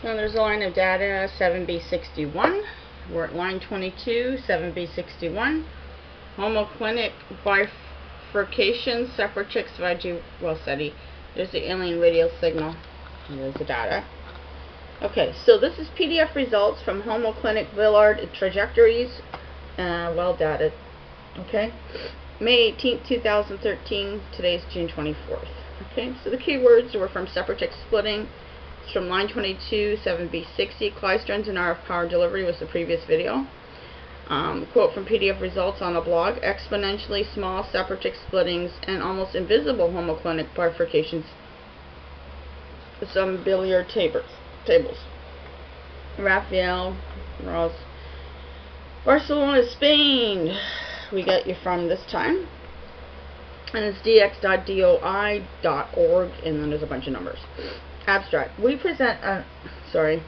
So there's a line of data 7b61. We're at line 22, 7b61. Homoclinic Bifurcations, Separatrix, Equation Wow Seti. There's the alien radial signal. And there's the data. Okay, so this is PDF results from Homoclinic Billiard trajectories, well dated. Okay, May 18th, 2013. Today's June 24th. Okay, so the keywords were from Separatrix splitting. It's from line 22, 7b60. Klystrons and RF power delivery was the previous video. Quote from PDF results on a blog: exponentially small Separatrix splittings and almost invisible homoclinic bifurcations. Some billiard tables. Rafael Ramírez-Ros, Barcelona, Spain. We got you from this time. And it's dx.doi.org, and then there's a bunch of numbers. Abstract. We present a... Sorry,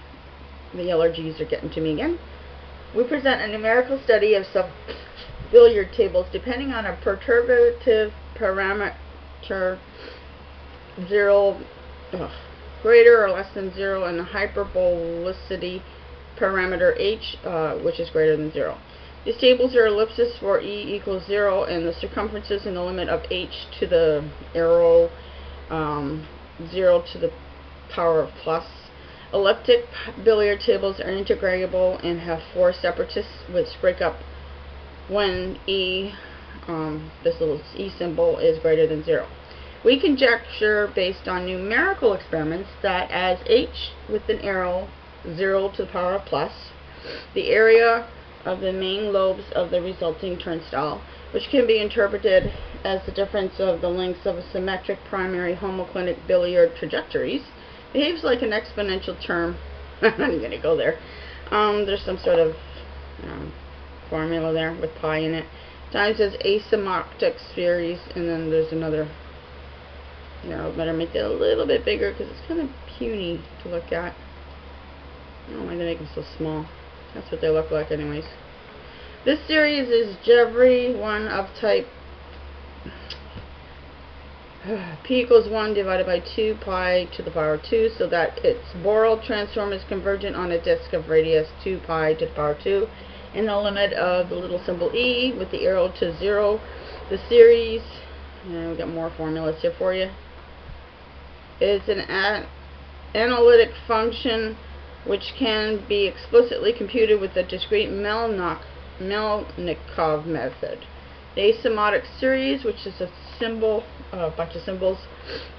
the allergies are getting to me again. We present a numerical study of some billiard tables depending on a perturbative parameter 0, greater or less than 0, and a hyperbolicity parameter h, which is greater than 0. These tables are ellipses for e equals 0, and the circumferences in the limit of h to the arrow 0 to the power of plus. Elliptic billiard tables are integrable and have 4 separatists, which break up when e, this little e symbol, is greater than 0. We conjecture, based on numerical experiments, that as h with an arrow 0 to the power of plus, the area of the main lobes of the resulting turnstile, which can be interpreted as the difference of the lengths of a symmetric primary homoclinic billiard trajectories, behaves like an exponential term. I'm not even going to go there. There's some sort of formula there with pi in it. Times as asymptotic series, and then there's another. I better make it a little bit bigger because it's kind of puny to look at. I don't mind to make them so small. That's what they look like anyways. This series is every one of type p equals 1 divided by 2 pi to the power 2, so that its Borel transform is convergent on a disk of radius 2 pi to the power 2 in the limit of the little symbol e with the arrow to 0. The series, and we got more formulas here for you, is an analytic function which can be explicitly computed with the discrete Melnikov method. The asymptotic series, which is a symbol, a bunch of symbols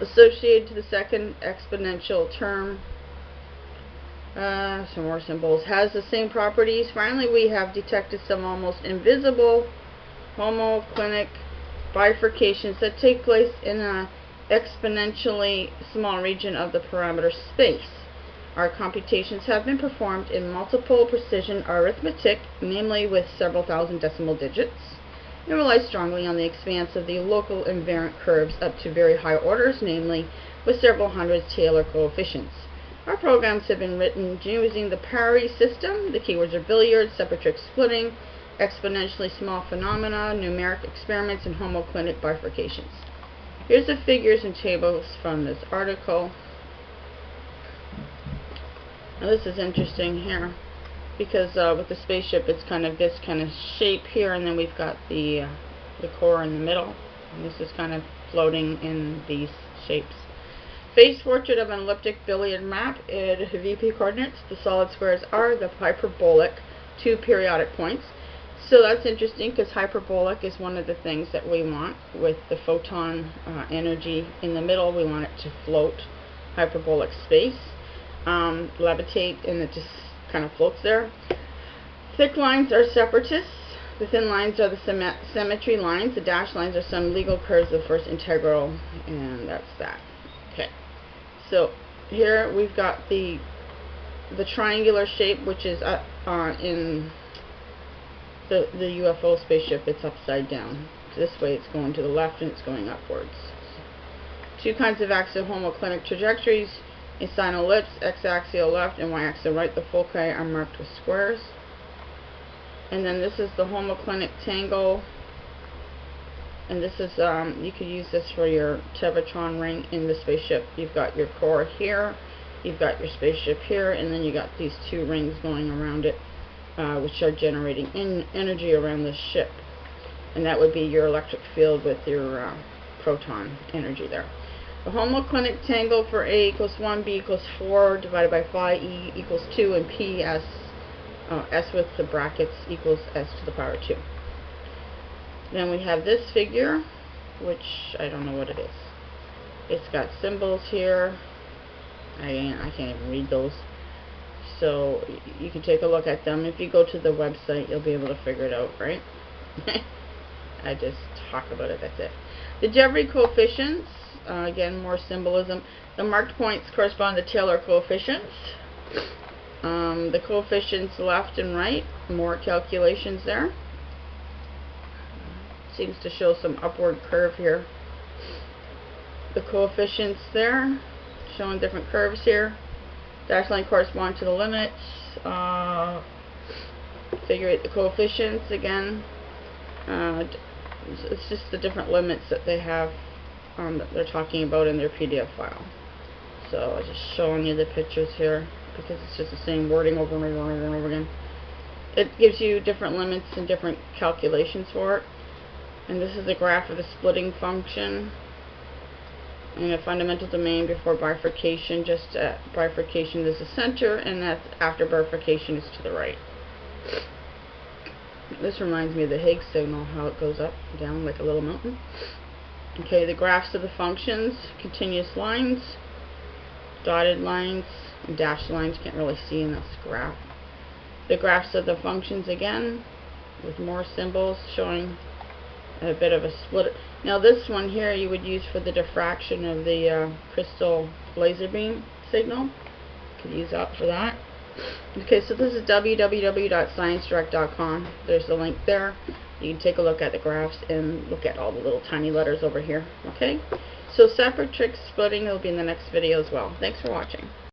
associated to the second exponential term, some more symbols, has the same properties. Finally, we have detected some almost invisible homoclinic bifurcations that take place in an exponentially small region of the parameter space. Our computations have been performed in multiple precision arithmetic, namely with several thousand decimal digits, and rely strongly on the expanse of the local invariant curves up to very high orders, namely with several hundred Taylor coefficients. Our programs have been written using the parity system. The keywords are billiards, Separatrix splitting, exponentially small phenomena, numeric experiments, and homoclinic bifurcations. Here's the figures and tables from this article. Now this is interesting here, because with the spaceship it's kind of this kind of shape here, and then we've got the core in the middle, and this is kind of floating in these shapes. Face portrait of an elliptic billiard map at VP coordinates. The solid squares are the hyperbolic 2 periodic points. So that's interesting, because hyperbolic is one of the things that we want with the photon energy in the middle. We want it to float hyperbolic space. Levitate, and it just kind of floats there. Thick lines are separatists. The thin lines are the symmetry lines. The dashed lines are some legal curves of first integral, and that's that. Okay, so here we've got the triangular shape, which is in the UFO spaceship. It's upside down. This way it's going to the left and it's going upwards. Two kinds of axial homoclinic trajectories: a sine ellipse, x-axial left and y-axial right. The foci are marked with squares. And then this is the homoclinic tangle, and this is you could use this for your Tevatron ring in the spaceship. You've got your core here, you've got your spaceship here, and then you got these two rings going around it, which are generating energy around the ship. And that would be your electric field with your proton energy there. The homoclinic tangle for A equals 1, B equals 4, divided by phi, E equals 2, and P, S with the brackets equals S to the power 2. Then we have this figure, which I don't know what it is. It's got symbols here. I can't even read those. So you can take a look at them. If you go to the website, you'll be able to figure it out, right? I just talk about it, that's it. The Jevry coefficients, again, more symbolism. The marked points correspond to Taylor coefficients. The coefficients left and right, more calculations there. Seems to show some upward curve here. The coefficients there, showing different curves here. Dash line correspond to the limits. Figure out the coefficients again. It's just the different limits that they have that they're talking about in their PDF file. So I'm just showing you the pictures here because it's just the same wording over and over and over and over again. It gives you different limits and different calculations for it. And this is a graph of the splitting function and a fundamental domain before bifurcation. Just at bifurcation is the center, and that's after bifurcation is to the right. This reminds me of the Higgs signal, how it goes up and down like a little mountain. Okay, the graphs of the functions, continuous lines, dotted lines, and dashed lines. Can't really see in this graph. The graphs of the functions again, with more symbols showing a bit of a split. Now this one here you would use for the diffraction of the crystal laser beam signal. You could use that for that. Okay, so this is www.sciencedirect.com. There's the link there. You can take a look at the graphs and look at all the little tiny letters over here. Okay, so Separatrix splitting will be in the next video as well. Thanks for watching.